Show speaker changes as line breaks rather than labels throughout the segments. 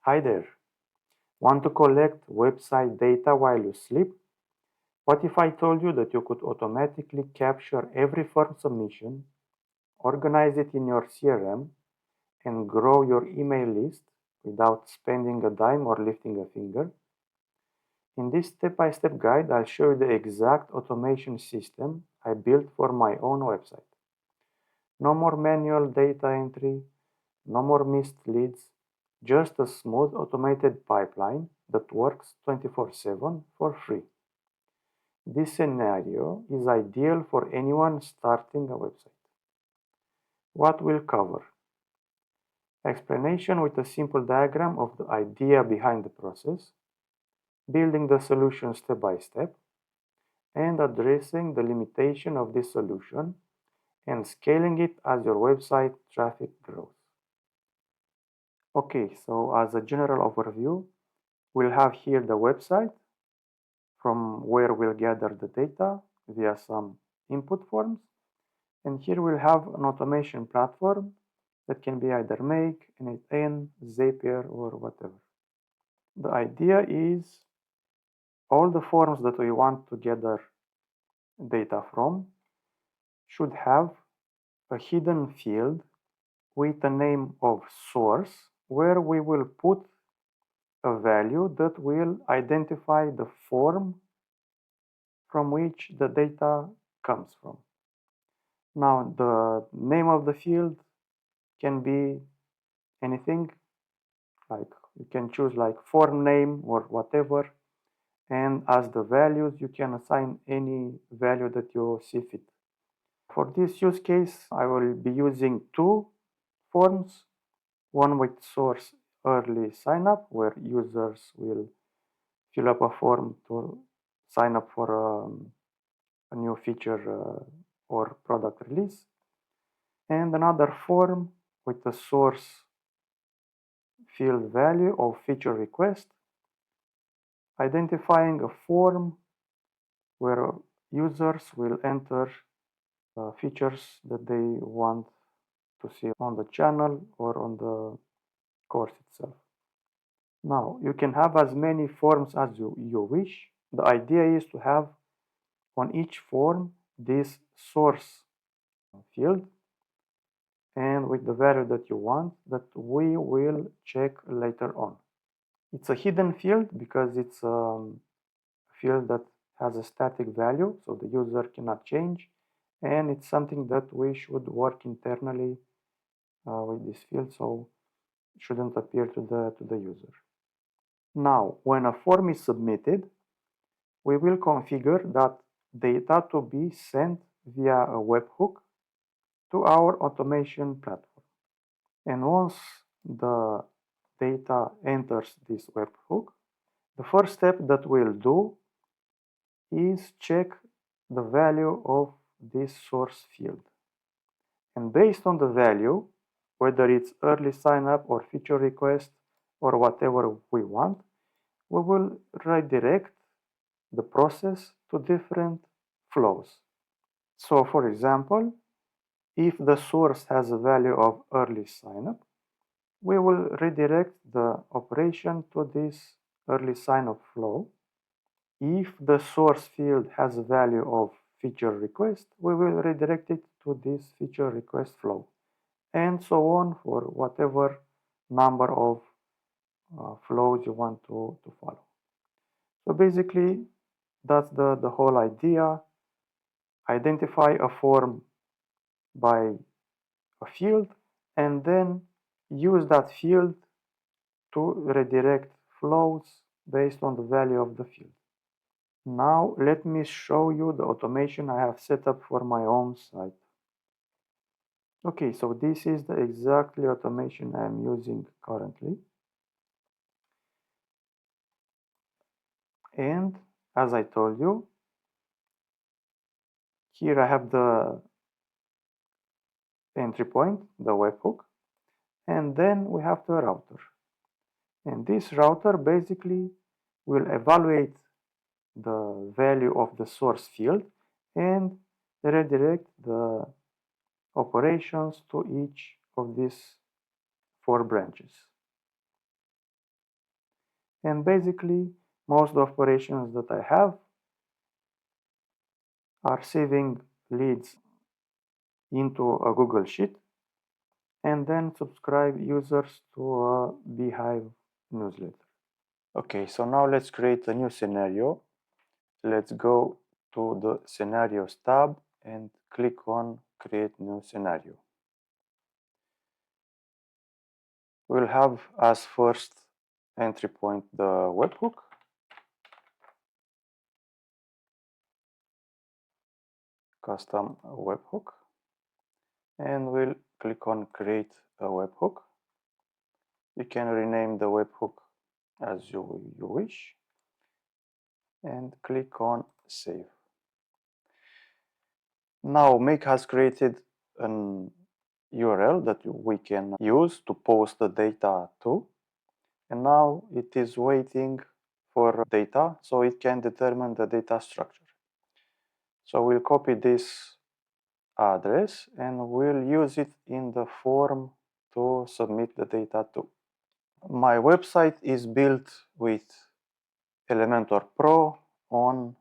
Hi there. Want to collect website data while you sleep? What if I told you that you could automatically capture every form submission, organize it in your CRM, and grow your email list without spending a dime or lifting a finger? In this step-by-step guide, I'll show you the exact automation system I built for my own website. No more manual data entry, no more missed leads, just a smooth automated pipeline that works 24/7 for free. This scenario is ideal for anyone starting a website. What we'll cover: explanation with a simple diagram of the idea behind the process, building the solution step by step, and addressing the limitation of this solution and scaling it as your website traffic grows. Okay, so as a general overview, we'll have here the website from where we'll gather the data via some input forms. And here we'll have an automation platform that can be either Make, N8N, Zapier, or whatever. The idea is all the forms that we want to gather data from should have a hidden field with a name of source where we will put a value that will identify the form from which the data comes from. Now, the name of the field can be anything, like you can choose like form name or whatever, and as the values you can assign any value that you see fit. For this use case, I will be using two forms, one with source early sign up where users will fill up a form to sign up for a new feature or product release, and another form with the source field value of feature request, identifying a form where users will enter features that they want to see on the channel or on the course itself. Now, you can have as many forms as you wish. The idea is to have on each form this source field and with the value that you want that we will check later on. It's a hidden field because it's a field that has a static value, so the user cannot change, and it's something that we should work internally with this field, so it shouldn't appear to the user. Now, when a form is submitted, we will configure that data to be sent via a webhook to our automation platform. And once the data enters this webhook, the first step that we'll do is check the value of this source field. And based on the value, whether it's early sign up or feature request or whatever we want, we will redirect the process to different flows. So for example, if the source has a value of early sign up, we will redirect the operation to this early sign up flow. If the source field has a value of feature request, we will redirect it to this feature request flow, and so on for whatever number of flows you want to follow. So basically, that's the whole idea. Identify a form by a field and then use that field to redirect flows based on the value of the field. Now let me show you the automation I have set up for my own site. Okay, so this is the exactly automation I am using currently. And as I told you, here I have the entry point, the webhook, and then we have the router. And this router basically will evaluate the value of the source field and redirect the operations to each of these 4 branches. And basically, most of the operations that I have are saving leads into a Google Sheet and then subscribe users to a Beehive newsletter. Okay, so now let's create a new scenario. Let's go to the Scenarios tab and click on Create New Scenario. We'll have as first entry point the webhook. Custom webhook. And we'll click on Create a webhook. You can rename the webhook as you wish. And click on Save. Now Make has created an URL that we can use to post the data to. And now it is waiting for data so it can determine the data structure. So we'll copy this address and we'll use it in the form to submit the data to. My website is built with Elementor Pro on.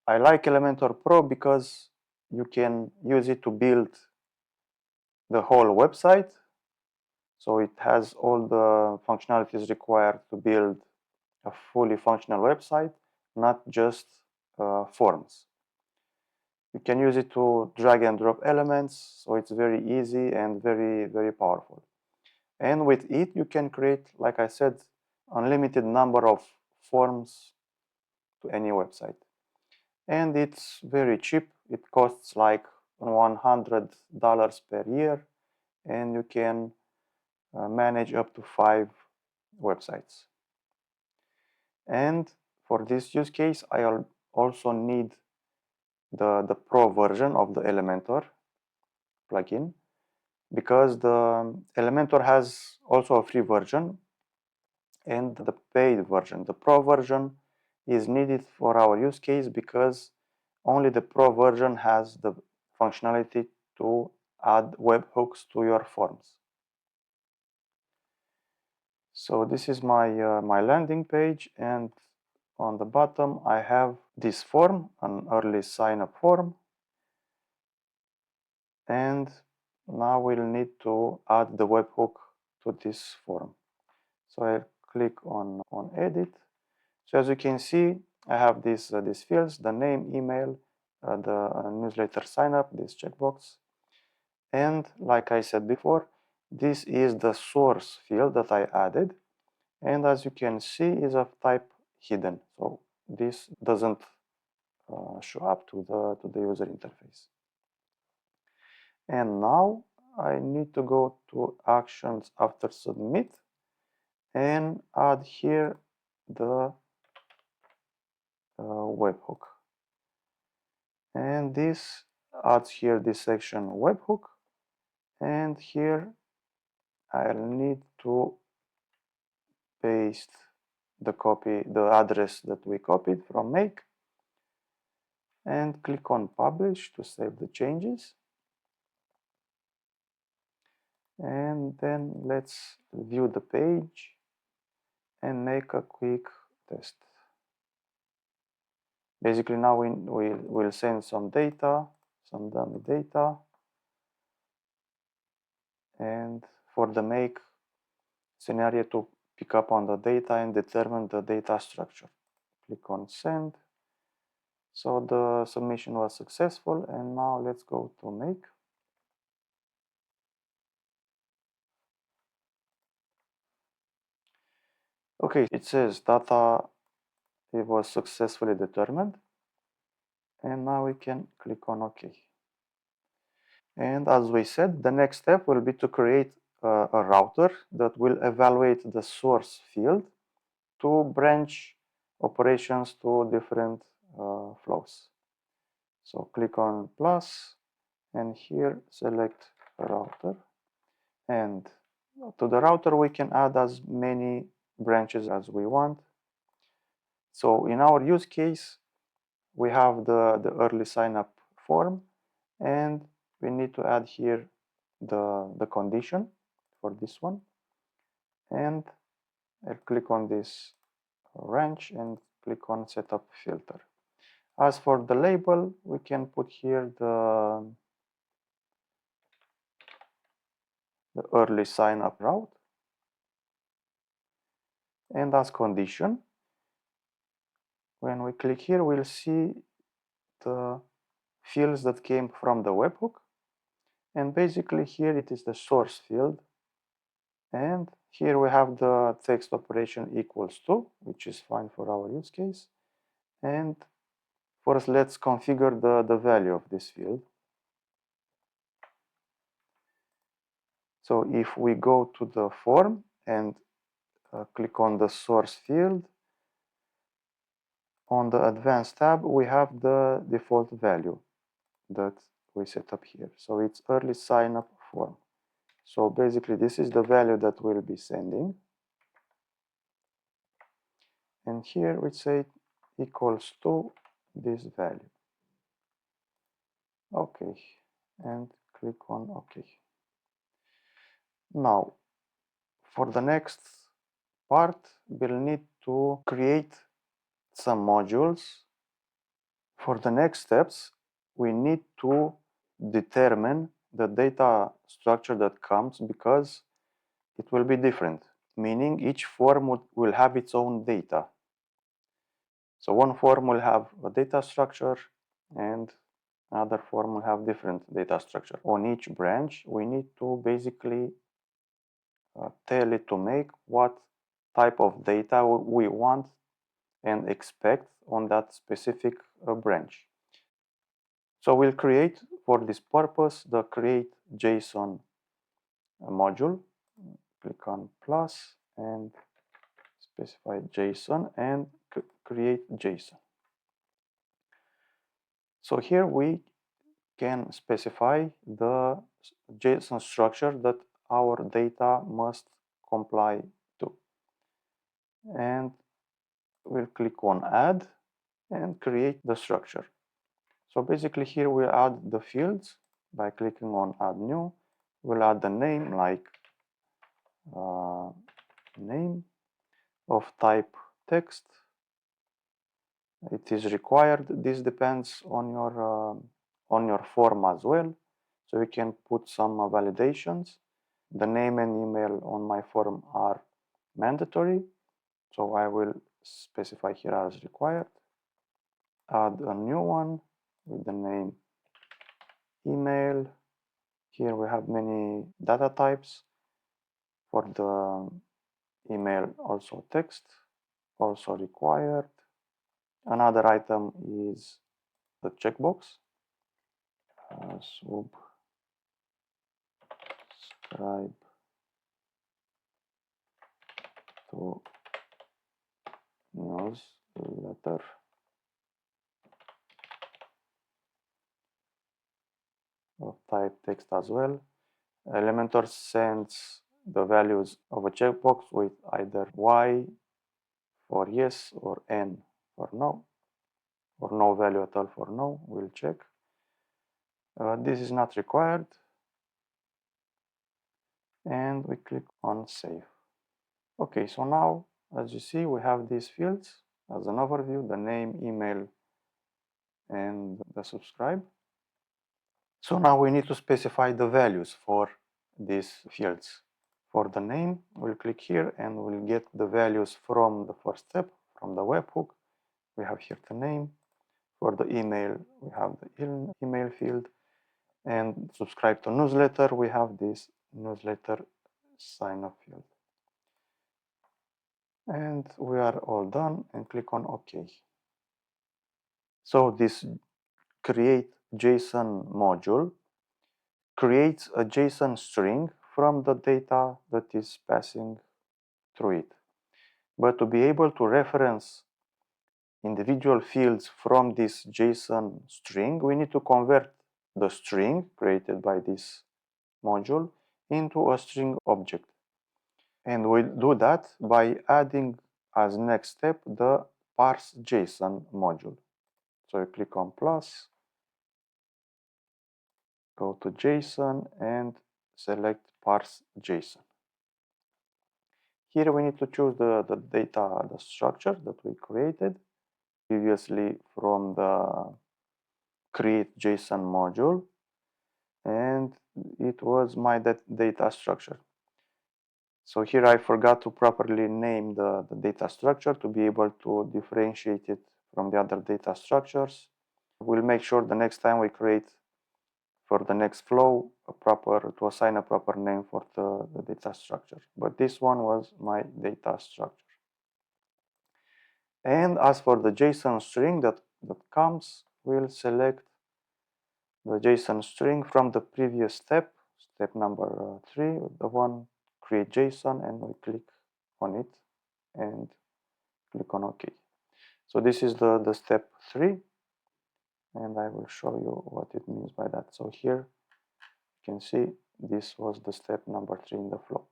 I like Elementor Pro because you can use it to build the whole website. So it has all the functionalities required to build a fully functional website, not just forms. You can use it to drag and drop elements, so it's very easy and very, very powerful. And with it, you can create, like I said, unlimited number of forms to any website. And it's very cheap. It costs like $100 per year, and you can manage up to 5 websites. And for this use case, I also need the Pro version of the Elementor plugin, because the Elementor has also a free version and the paid version. The Pro version is needed for our use case because only the Pro version has the functionality to add webhooks to your forms. So this is my landing page, and on the bottom I have this form, an early sign up form, and now we'll need to add the webhook to this form. So I'll click on edit. So as you can see, I have these fields: the name, email, the newsletter sign up, this checkbox. And like I said before, this is the source field that I added. And as you can see, is of type hidden. So this doesn't show up to the user interface. And now I need to go to actions after submit and add here the webhook. And this adds here this section webhook, and here I'll need to paste the address that we copied from Make, and click on publish to save the changes. And then let's view the page and make a quick test. Basically now we'll send some data, some dummy data, and for the make scenario to pick up on the data and determine the data structure. Click on send. So the submission was successful, and now let's go to make. Okay, it says data it was successfully determined, and now we can click on OK. And as we said, the next step will be to create a router that will evaluate the source field to branch operations to different flows. So click on plus, and here select router, and to the router we can add as many branches as we want. So in our use case, we have the early sign up form, and we need to add here the condition for this one, and I'll click on this wrench and click on setup filter. As for the label, we can put here the early sign up route. And as condition, when we click here, we'll see the fields that came from the webhook. And basically here it is the source field. And here we have the text operation equals to, which is fine for our use case. And first, let's configure the value of this field. So if we go to the form and click on the source field, on the advanced tab, we have the default value that we set up here. So it's early sign up form. So basically this is the value that we'll be sending. And here we say equals to this value. Okay, and click on OK. Now, for the next part, we'll need to create some modules. For the next steps, we need to determine the data structure that comes because it will be different, meaning each form will have its own data. So one form will have a data structure and another form will have different data structure. On each branch, we need to basically tell it to make what type of data we want and expect on that specific branch. So we'll create, for this purpose, the create JSON module. Click on plus and specify JSON and create JSON. So here we can specify the JSON structure that our data must comply to. And we'll click on add and create the structure. So basically here we add the fields by clicking on add new. We'll add the name like name of type text. It is required. This depends on your form as well. So you can put some validations. The name and email on my form are mandatory. So I will specify here as required. Add a new one with the name email. Here we have many data types. For the email, also text, also required. Another item is the checkbox. Subscribe to newsletter. Of type text as well. Elementor sends the values of a checkbox with either Y for yes or N for no, or no value at all for no. We'll check. This is not required. And we click on save. Okay, so now, as you see, we have these fields as an overview, the name, email, and the subscribe. So now we need to specify the values for these fields. For the name, we'll click here and we'll get the values from the first step, from the webhook. We have here the name. For the email, we have the email field. And subscribe to newsletter, we have this newsletter sign up field. And we are all done and click on OK. So this create JSON module creates a JSON string from the data that is passing through it. But to be able to reference individual fields from this JSON string, we need to convert the string created by this module into a string object. And we'll do that by adding as next step the parse JSON module. So you click on plus, go to JSON and select parse JSON. Here we need to choose the data, the structure that we created previously from the create JSON module, and it was my data structure. So here I forgot to properly name the data structure to be able to differentiate it from the other data structures. We'll make sure the next time we create for the next flow to assign a proper name for the data structure. But this one was my data structure. And as for the JSON string that comes, we'll select the JSON string from the previous step number 3, the one create JSON, and we click on it and click on OK. So this is the step 3, and I will show you what it means by that. So here you can see this was the step number 3 in the flow.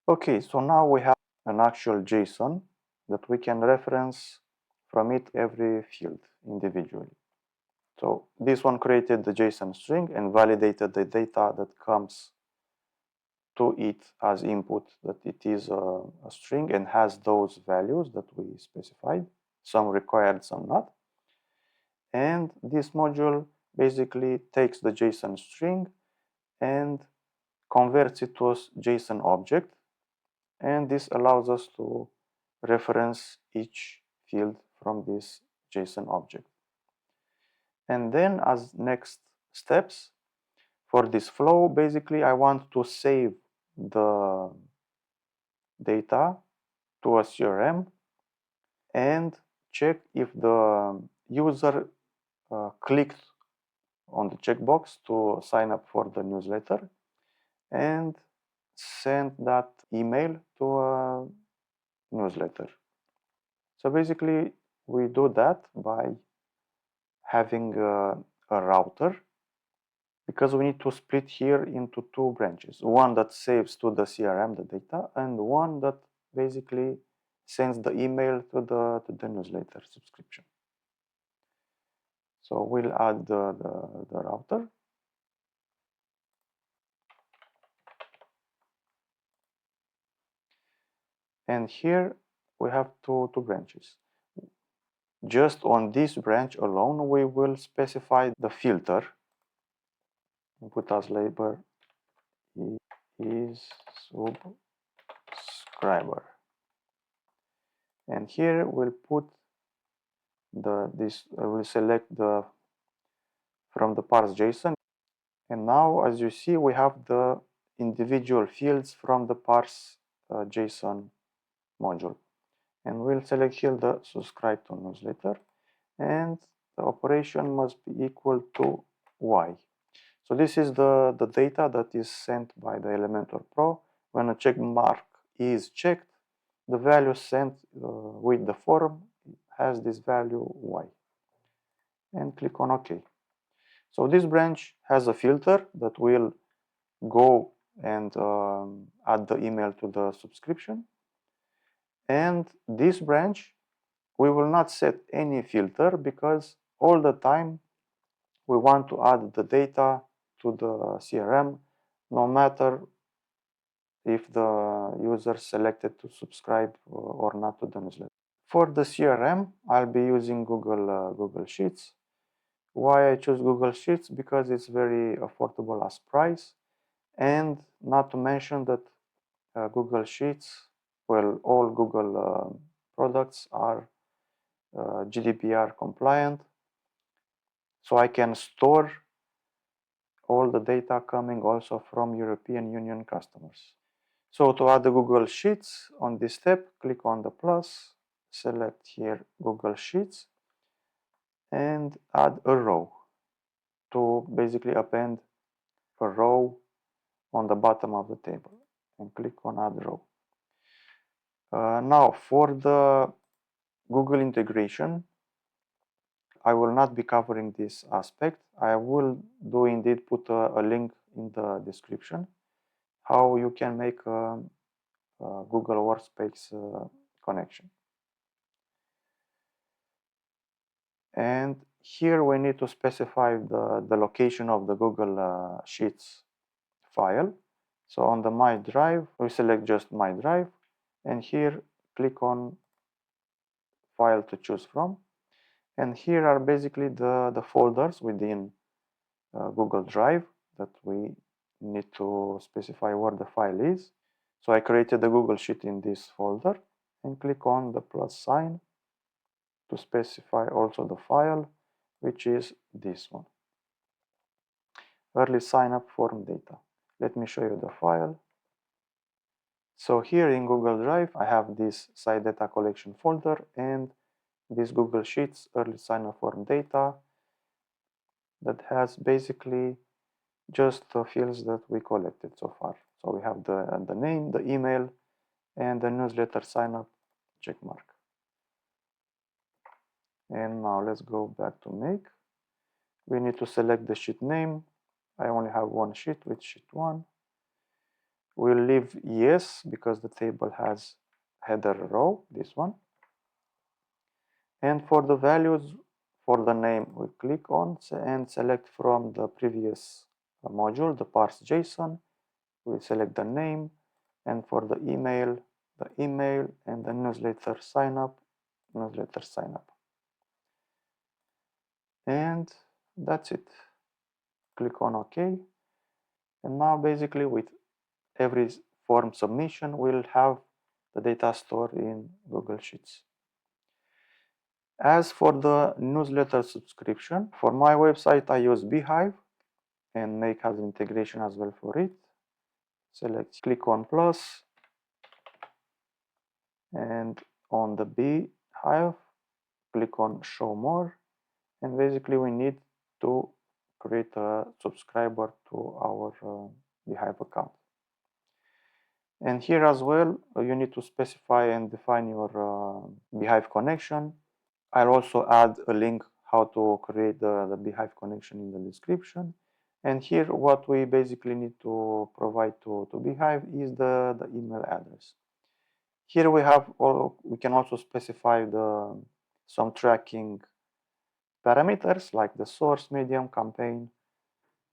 Okay, so now we have an actual JSON that we can reference from it every field individually. So this one created the JSON string and validated the data that comes to it as input, that it is a string and has those values that we specified, some required, some not. And this module basically takes the JSON string and converts it to a JSON object, and this allows us to reference each field from this JSON object. And then as next steps for this flow, basically I want to save the data to a CRM and check if the user clicked on the checkbox to sign up for the newsletter and send that email to a newsletter. So basically we do that by having a router, because we need to split here into 2 branches, one that saves to the CRM the data and one that basically sends the email to the newsletter subscription. So we'll add the router. And here we have two branches. Just on this branch alone, we will specify the filter. We put as label is subscriber. And here we'll put we'll select from the parse JSON. And now, as you see, we have the individual fields from the parse JSON module. And we'll select here the subscribe to newsletter, and the operation must be equal to y. So this is the data that is sent by the Elementor Pro. When a check mark is checked, the value sent with the form has this value y. And click on OK. So this branch has a filter that will go and add the email to the subscription. And this branch, we will not set any filter because all the time we want to add the data to the CRM, no matter if the user selected to subscribe or not to the newsletter. For the CRM, I'll be using Google Sheets. Why I choose Google Sheets? Because it's very affordable as price, and not to mention that Google Sheets, well, all Google products are GDPR compliant, so I can store all the data coming also from European Union customers. So to add the Google Sheets, on this step, click on the plus, select here Google Sheets, and add a row to basically append a row on the bottom of the table, and click on add row. Now for the Google integration, I will not be covering this aspect. I will do indeed put a link in the description how you can make a Google Workspace connection. And here we need to specify the location of the Google Sheets file. So on the My Drive, we select just My Drive, and here click on File to choose from. And here are basically the folders within Google Drive that we need to specify where the file is. So I created the Google Sheet in this folder and click on the plus sign to specify also the file, which is this one. Early sign up form data. Let me show you the file. So here in Google Drive, I have this site data collection folder and this Google Sheets early sign up form data that has basically just the fields that we collected so far. So we have the name, the email, and the newsletter sign up check mark. And now let's go back to make. We need to select the sheet name. I only have one sheet with sheet 1. We'll leave yes because the table has header row, this one. And for the values, for the name, we click on and select from the previous module, the parse JSON. We select the name, and for the email, and the newsletter sign up. And that's it. Click on OK. And now basically with every form submission, we'll have the data stored in Google Sheets. As for the newsletter subscription, for my website, I use Beehive, and Make has integration as well for it. Select, click on plus, and on the Beehive, click on show more, and basically we need to create a subscriber to our Beehive account. And here as well, you need to specify and define your Beehive connection. I'll also add a link how to create the Beehive connection in the description. And here what we basically need to provide to Beehive is the email address. Here we can also specify some tracking parameters like the source, medium, campaign.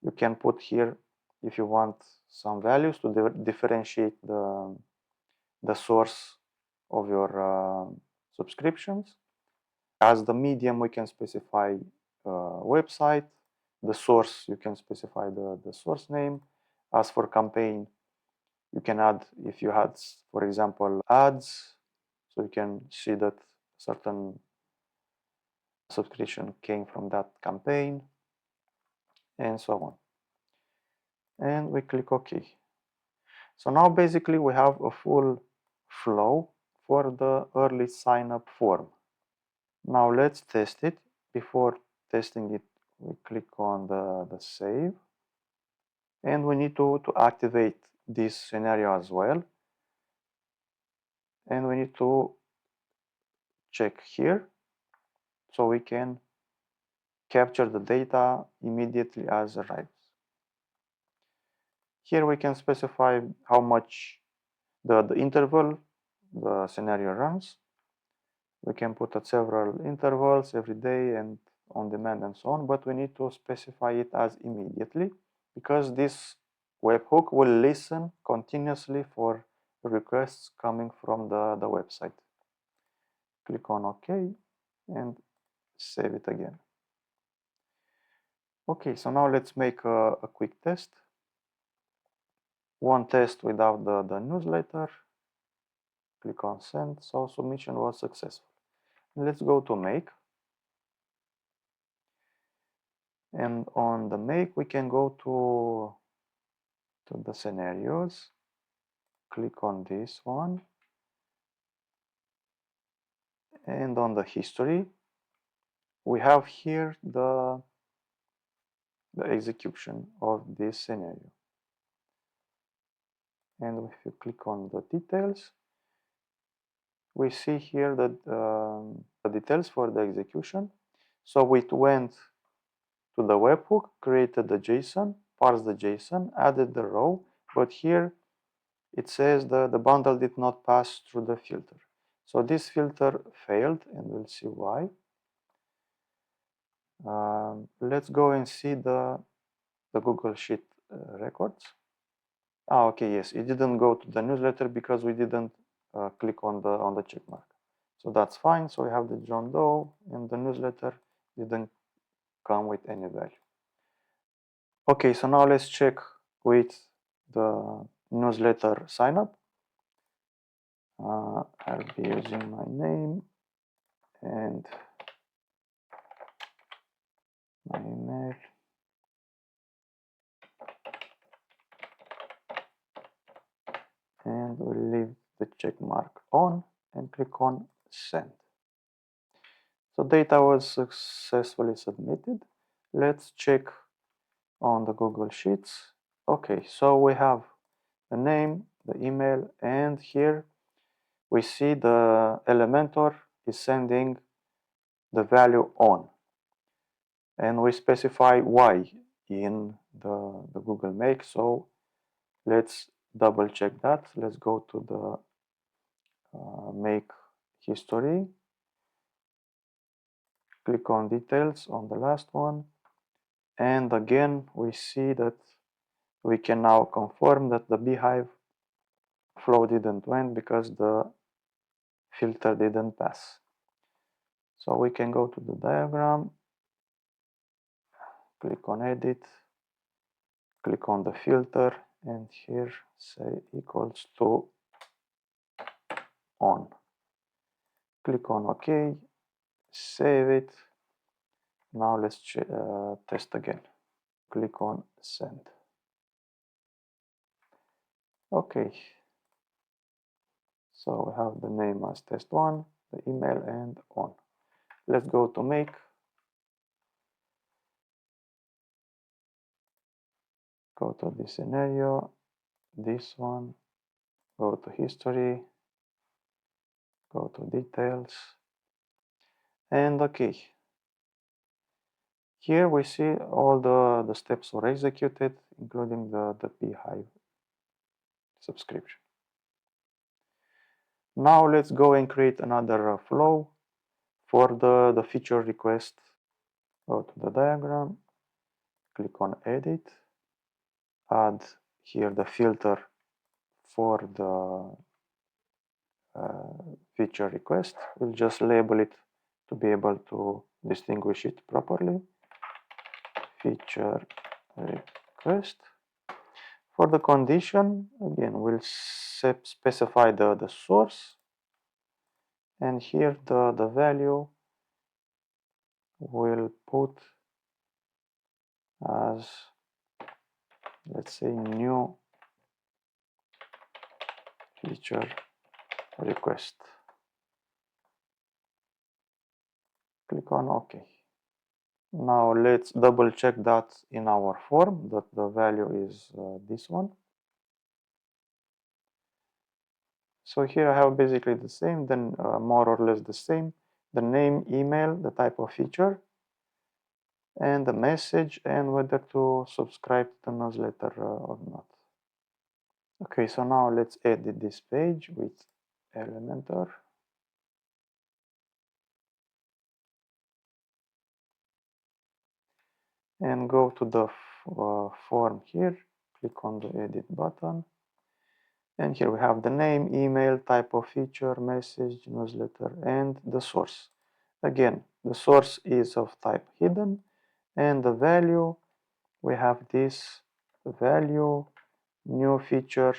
You can put here if you want some values to differentiate the source of your subscriptions. As the medium, we can specify website. The source, you can specify the source name. As for campaign, you can add, if you had, for example, ads, so you can see that certain subscription came from that campaign, and so on. And we click OK. So now basically we have a full flow for the early sign up form. Now let's test it. Before testing it, we click on the save, and we need to activate this scenario as well, and we need to check here so we can capture the data immediately as arrives. Here we can specify how much the interval the scenario runs. We can put at several intervals every day and on demand and so on, but we need to specify it as immediately because this webhook will listen continuously for requests coming from the website. Click on OK and save it again. Okay, so now let's make a quick test. One test without the newsletter. Click on send. So submission was successful. Let's go to make. And on the make, we can go to the scenarios. Click on this one. And on the history, we have here the execution of this scenario. And if you click on the details, we see here that the details for the execution. So we went to the webhook, created the JSON, parsed the JSON, added the row, but here it says the bundle did not pass through the filter. So this filter failed, and we'll see why. Let's go and see the Google Sheet records. Okay, yes, it didn't go to the newsletter because we didn't click on the check mark. So that's fine. So we have the John Doe, and the newsletter didn't come with any value. Okay, so now let's check with the newsletter sign up. I'll be using my name and my email. And we'll leave the check mark on and click on send. So data was successfully submitted. Let's check on the Google Sheets. Okay, so we have the name, the email, and here we see the Elementor is sending the value on. And we specify Y in the Google Make. So let's double check that. Let's go to the Make history. Click on details on the last one. And again, we see that we can now confirm that the beehive flow didn't win because the filter didn't pass. So we can go to the diagram, click on edit, click on the filter, and here say equals to on. Click on OK, save it. Now let's test again. Click on send. Okay. So we have the name as test1, the email, and on. Let's go to make. Go to this scenario, this one, go to history, go to details, and okay. Here we see all the steps were executed, including the beehive subscription. Now let's go and create another flow for the feature request. Go to the diagram, click on edit, add here the filter for the feature request. We'll just label it to be able to distinguish it properly. Feature request. For the condition, again, we'll specify the source, and here the value we'll put as, let's say, new feature request. Click on OK. Now let's double check that in our form that the value is this one. So here I have basically the same, then more or less the same. The name, email, the type of feature, and the message, and whether to subscribe to the newsletter or not. Okay, so now let's edit this page with Elementor. And go to the form here, click on the edit button. And here we have the name, email, type of feature, message, newsletter, and the source. Again, the source is of type hidden, and the value, we have this value, new feature.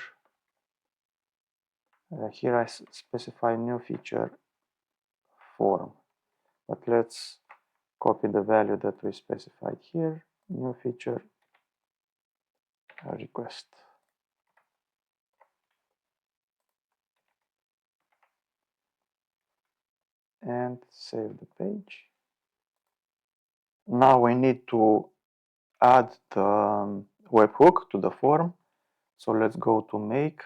Here I specify new feature form, but let's copy the value that we specified here, new feature request. And save the page. Now we need to add the webhook to the form. So let's go to make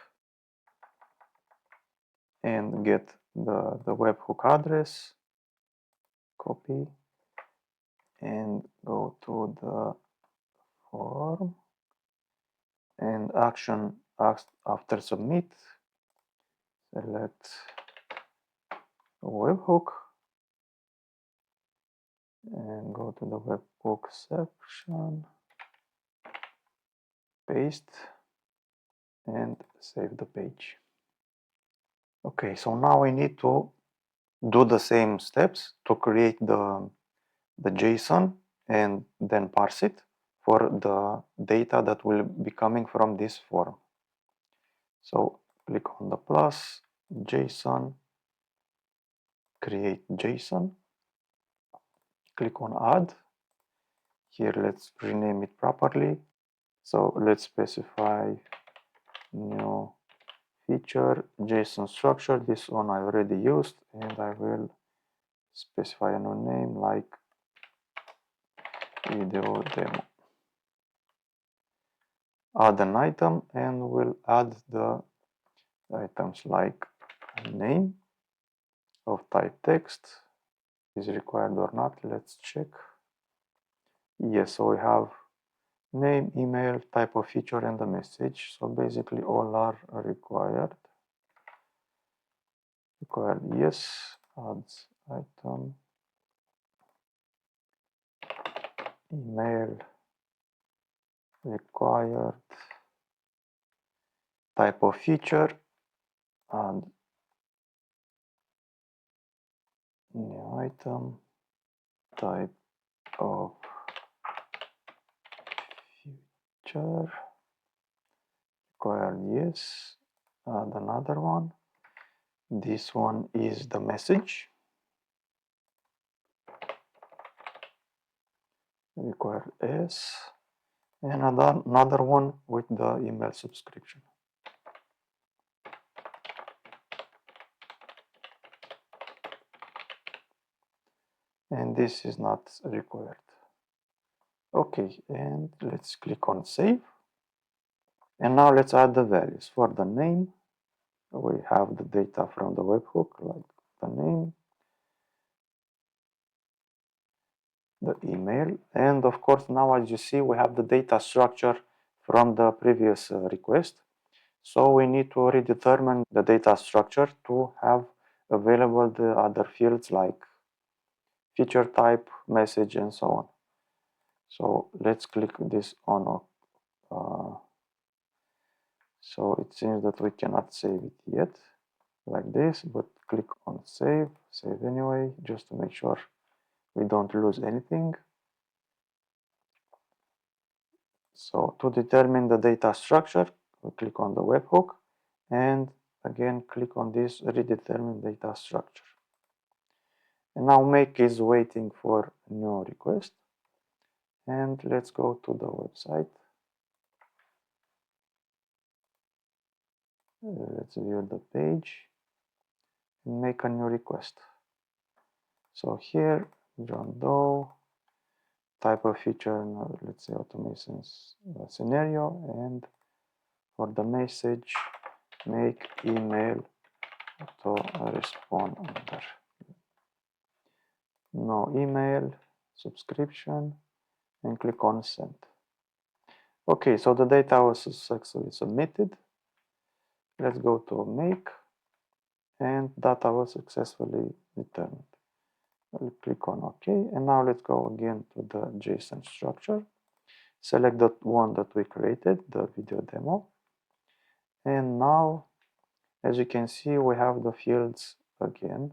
and get the webhook address, copy, and go to the form and action after submit, select webhook and go to the webhook section, paste, and save the page. Okay, so now we need to do the same steps to create the JSON and then parse it for the data that will be coming from this form. So click on the plus, JSON, create JSON, click on add. Here let's rename it properly. So let's specify new feature JSON structure. This one I already used, and I will specify a new name like video demo. Add an item, and we'll add the items like name of type text. Is required or not? Let's check. Yes, so we have name, email, type of feature, and the message. So basically all are required. Yes, adds item, email required, type of feature, add new item, type of feature required. Yes, add another one. This one is the message required S, and another one with the email subscription. And this is not required. Okay, and let's click on save. And now let's add the values. For the name, we have the data from the webhook, like the name, the email, and of course now as you see we have the data structure from the previous request. So we need to redetermine the data structure to have available the other fields like feature type, message, and so on. So let's click this on. So it seems that we cannot save it yet like this, but click on save anyway, just to make sure we don't lose anything. So to determine the data structure, we click on the webhook and again click on this redetermine data structure. And now make is waiting for a new request. And let's go to the website. Let's view the page and make a new request. So here, John Doe, type of feature, let's say automation scenario, and for the message, make email to respond under. No email, subscription, and click on send. Okay, so the data was successfully submitted. Let's go to make, and data was successfully determined. I'll click on OK, and now let's go again to the JSON structure. Select the one that we created, the video demo. And now, as you can see, we have the fields again,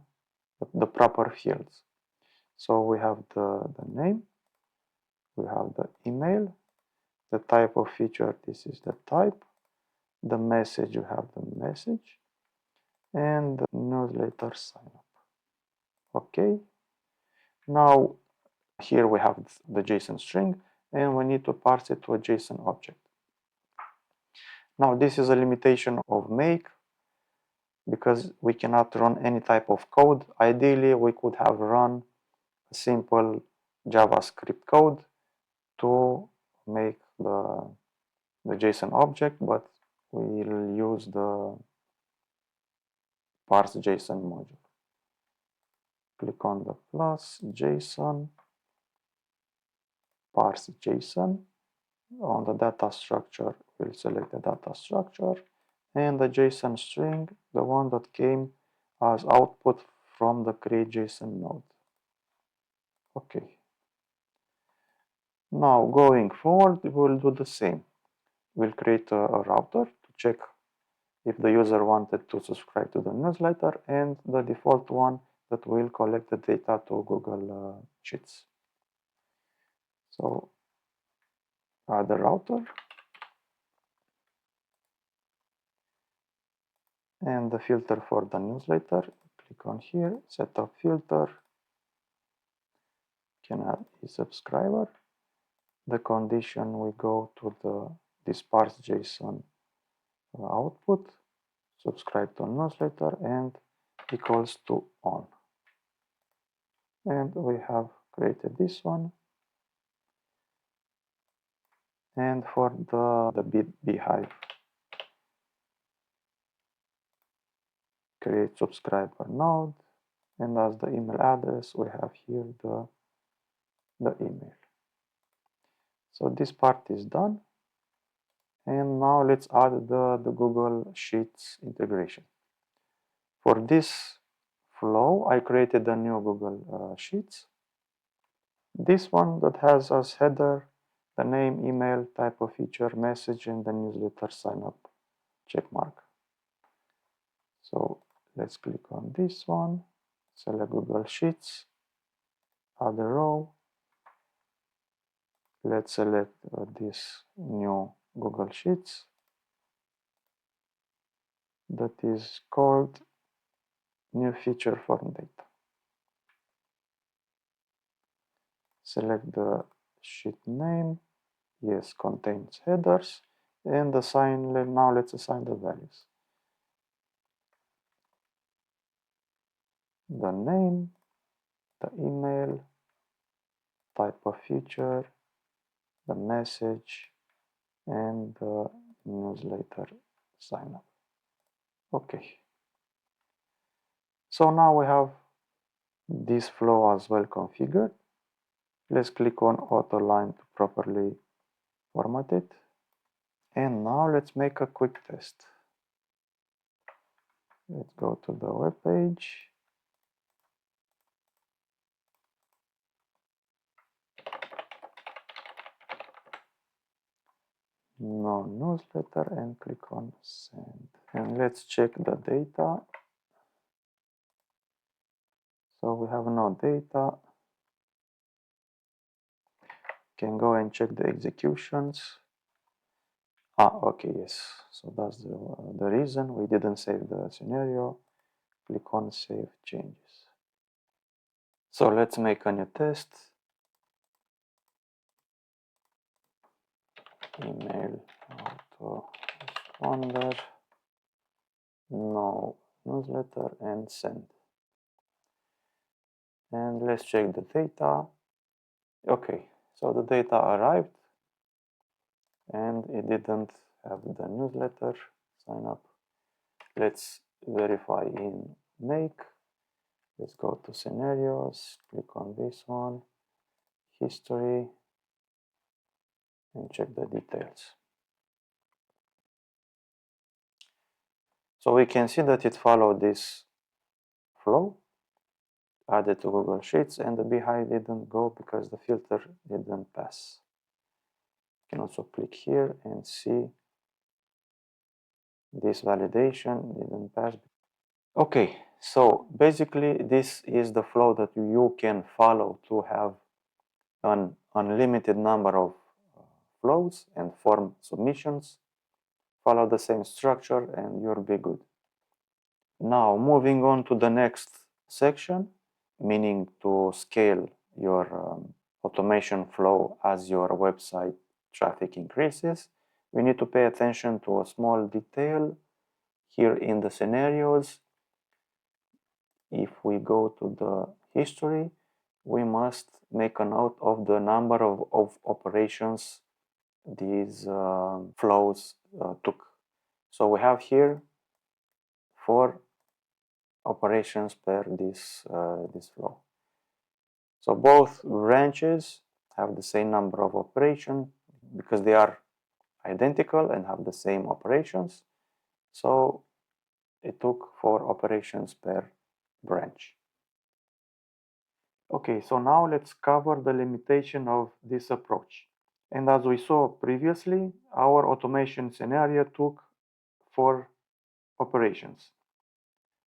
the proper fields. So we have the name, we have the email, the type of feature, this is the type, the message, you have the message, and the newsletter sign up. Okay. Now, here we have the JSON string, and we need to parse it to a JSON object. Now, this is a limitation of make, because we cannot run any type of code. Ideally, we could have run a simple JavaScript code to make the JSON object, but we'll use the parse JSON module. Click on the plus JSON, parse JSON. On the data structure, we'll select the data structure, and the JSON string, the one that came as output from the create JSON node. Okay. Now going forward, we'll do the same. We'll create a router to check if the user wanted to subscribe to the newsletter, and the default one that will collect the data to Google Sheets. So add the router and the filter for the newsletter. Click on here, set up filter, can add a subscriber. The condition, we go to this parse JSON output, subscribe to newsletter, and equals to on. And we have created this one. And for the beehive, create subscriber node, and as the email address we have here the email. So this part is done, and now let's add the Google Sheets integration. For this flow, I created a new Google Sheets. This one that has as header the name, email, type of feature, message, and the newsletter sign up checkmark. So let's click on this one, select Google Sheets, add a row. Let's select this new Google Sheets that is called new feature form data. Select the sheet name, yes, contains headers, and now let's assign the values. The name, the email, type of feature, the message, and the newsletter sign up. Okay. So now we have this flow as well configured. Let's click on auto line to properly format it. And now let's make a quick test. Let's go to the web page. No newsletter, and click on send. And let's check the data. So we have no data. Can go and check the executions. Okay, yes. So that's the reason we didn't save the scenario. Click on save changes. So let's make a new test. Email autoresponder, no newsletter, and send. And let's check the data. Okay, so the data arrived and it didn't have the newsletter sign up. Let's verify in make. Let's go to scenarios, click on this one, history, and check the details. So we can see that it followed this flow, added to Google Sheets, and the beehive didn't go because the filter didn't pass. You can also click here and see this validation didn't pass. Okay, so basically this is the flow that you can follow to have an unlimited number of flows and form submissions. Follow the same structure and you'll be good. Now moving on to the next section, meaning to scale your automation flow as your website traffic increases, we need to pay attention to a small detail here in the scenarios. If we go to the history, we must make a note of the number of operations these flows took. So we have here 4 operations per this flow. So both branches have the same number of operations because they are identical and have the same operations. So it took 4 operations per branch. Okay, so now let's cover the limitation of this approach. And as we saw previously, our automation scenario took 4 operations.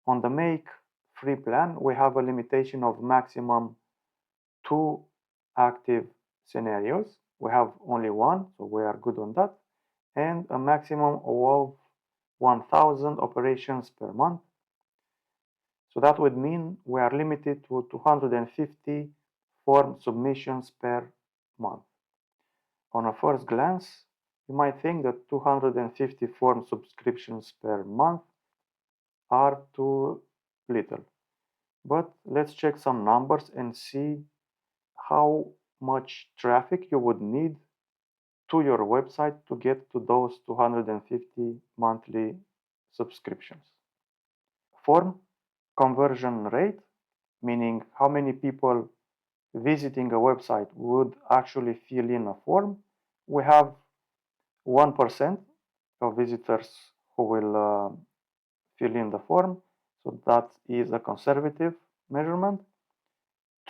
On the Make free plan, we have a limitation of maximum 2 active scenarios. We have only 1, so we are good on that, and a maximum of 1000 operations per month. So that would mean we are limited to 250 form submissions per month. On a first glance, you might think that 250 form subscriptions per month are too little. But let's check some numbers and see how much traffic you would need to your website to get to those 250 monthly subscriptions. Form conversion rate, meaning how many people visiting a website would actually fill in a form. We have 1% of visitors who will fill in the form, so that is a conservative measurement.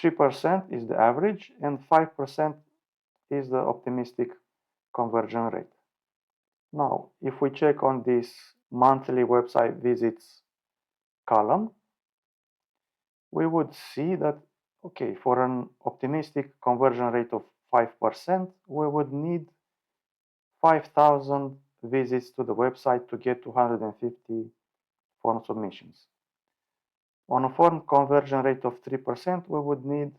3% is the average, and 5% is the optimistic conversion rate. Now, if we check on this monthly website visits column, we would see that, okay, for an optimistic conversion rate of 5%, we would need 5,000 visits to the website to get 250 form submissions. On a form conversion rate of 3%, we would need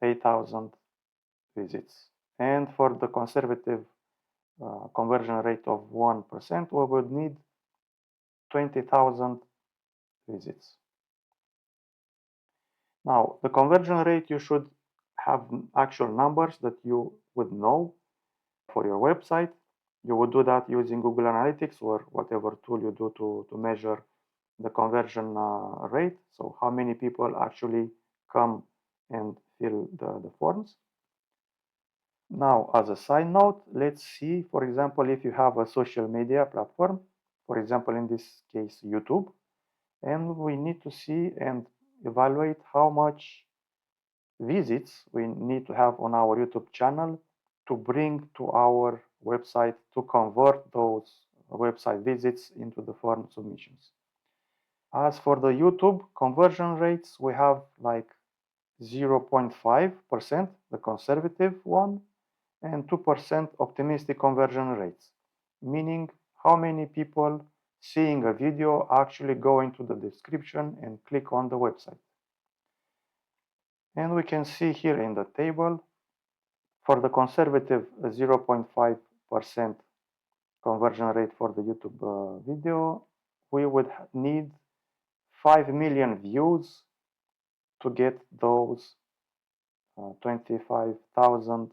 8,000 visits. And for the conservative conversion rate of 1%, we would need 20,000 visits. Now, the conversion rate, you should have actual numbers that you would know for your website. You would do that using Google Analytics or whatever tool you do to measure the conversion rate. So how many people actually come and fill the forms. Now, as a side note, let's see, for example, if you have a social media platform, for example, in this case, YouTube, and we need to see and evaluate how much visits we need to have on our YouTube channel to bring to our website to convert those website visits into the form submissions. As for the YouTube conversion rates, we have like 0.5%, the conservative one, and 2% optimistic conversion rates, meaning how many people seeing a video actually go into the description and click on the website. And we can see here in the table, for the conservative 0.5% conversion rate for the YouTube video, we would need 5 million views to get those 25,000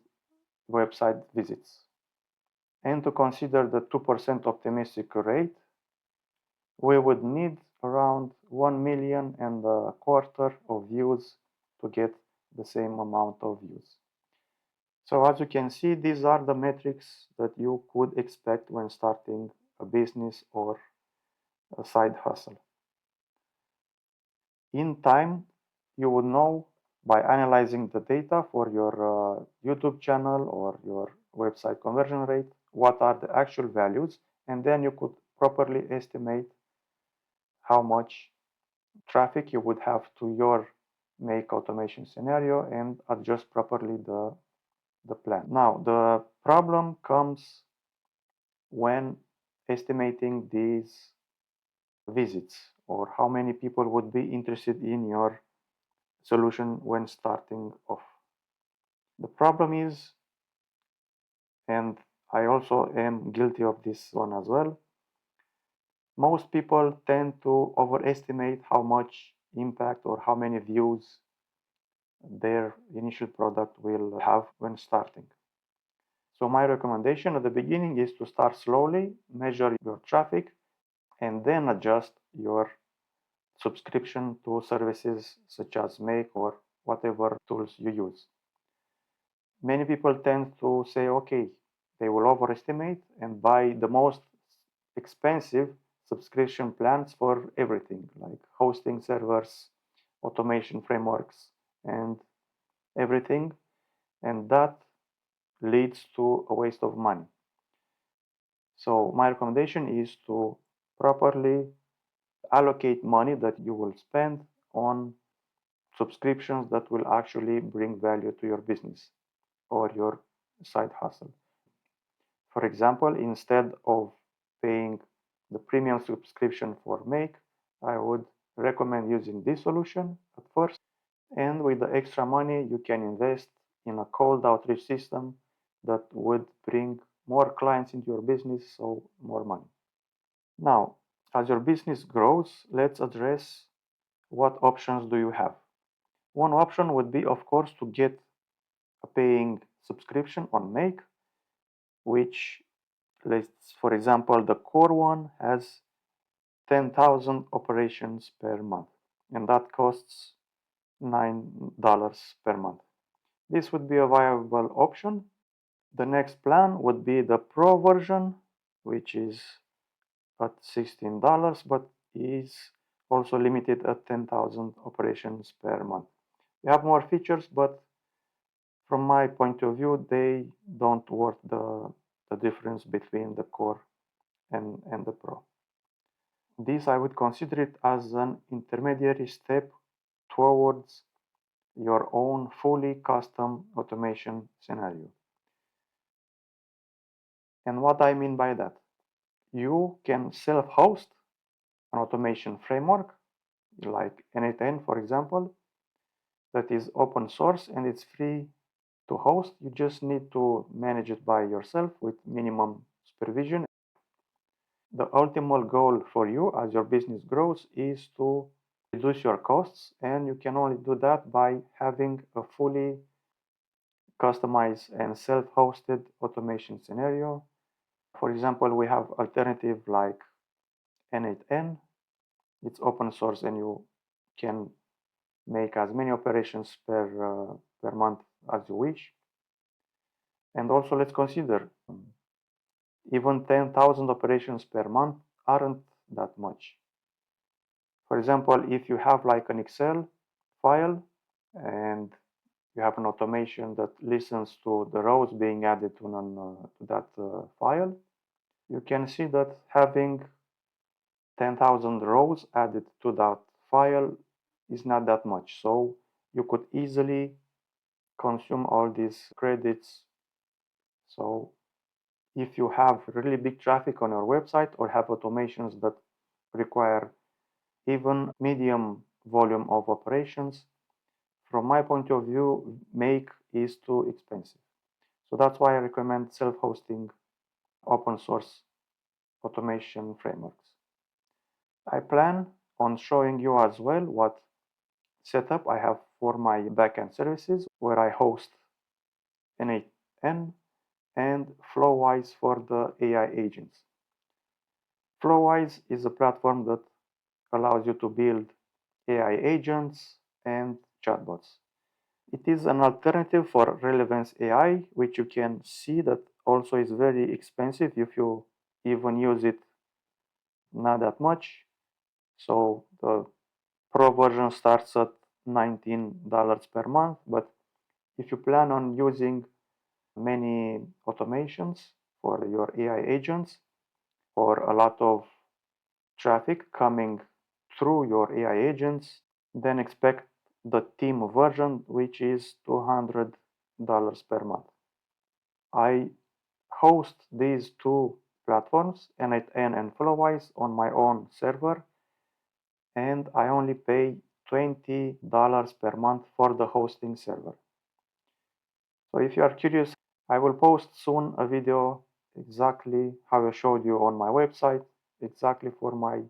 website visits. And to consider the 2% optimistic rate, we would need around 1 million and a quarter of views to get the same amount of views. So as you can see, these are the metrics that you could expect when starting a business or a side hustle. In time, you would know by analyzing the data for your YouTube channel or your website conversion rate, what are the actual values, and then you could properly estimate how much traffic you would have to your Make automation scenario and adjust properly the plan. Now, the problem comes when estimating these visits or how many people would be interested in your solution when starting off. The problem is, and I also am guilty of this one as well, most people tend to overestimate how much impact or how many views their initial product will have when starting. So my recommendation at the beginning is to start slowly, measure your traffic, and then adjust your subscription to services such as Make or whatever tools you use. Many people tend to say, okay, they will overestimate and buy the most expensive subscription plans for everything, like hosting servers, automation frameworks, and everything. And that leads to a waste of money. So my recommendation is to properly allocate money that you will spend on subscriptions that will actually bring value to your business or your side hustle. For example, instead of paying the premium subscription for Make, I would recommend using this solution at first. And with the extra money, you can invest in a cold outreach system that would bring more clients into your business, so more money. Now, as your business grows, let's address what options do you have. One option would be, of course, to get a paying subscription on Make, which, for example, the core one has 10,000 operations per month, and that costs $9 per month. This would be a viable option. The next plan would be the Pro version, which is at $16, but is also limited at 10,000 operations per month. We have more features, but from my point of view, they don't worth the difference between the core and the Pro. This I would consider it as an intermediary step towards your own fully custom automation scenario. And what I mean by that, you can self-host an automation framework like N8N, for example, that is open source and it's free to host. You just need to manage it by yourself with minimum supervision. The ultimate goal for you as your business grows is to reduce your costs, and you can only do that by having a fully customized and self-hosted automation scenario. For example, we have alternative like N8N. It's open source and you can make as many operations per month as you wish. And also let's consider even 10,000 operations per month aren't that much. For example, if you have like an Excel file and you have an automation that listens to the rows being added to that file, you can see that having 10,000 rows added to that file is not that much. So you could easily consume all these credits. So if you have really big traffic on your website or have automations that require even medium volume of operations, from my point of view, Make is too expensive. So that's why I recommend self-hosting open source automation frameworks. I plan on showing you as well what setup I have for my backend services, where I host N8N and Flowise for the AI agents. Flowise is a platform that allows you to build AI agents and chatbots. It is an alternative for Relevance AI, which you can see that also is very expensive if you even use it not that much. So the Pro version starts at $19 per month, but if you plan on using many automations for your AI agents or a lot of traffic coming through your AI agents, then expect the team version, which is $200 per month. I host these two platforms, N8N and Flowise, on my own server, and I only pay $20 per month for the hosting server. So if you are curious, I will post soon a video exactly how I showed you on my website, exactly for my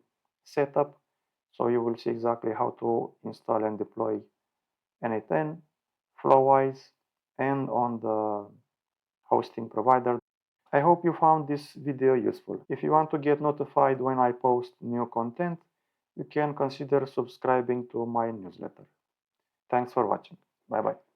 setup. So you will see exactly how to install and deploy N8N, Flowise, and on the hosting provider. I hope you found this video useful. If you want to get notified when I post new content, you can consider subscribing to my newsletter. Thanks for watching. Bye bye.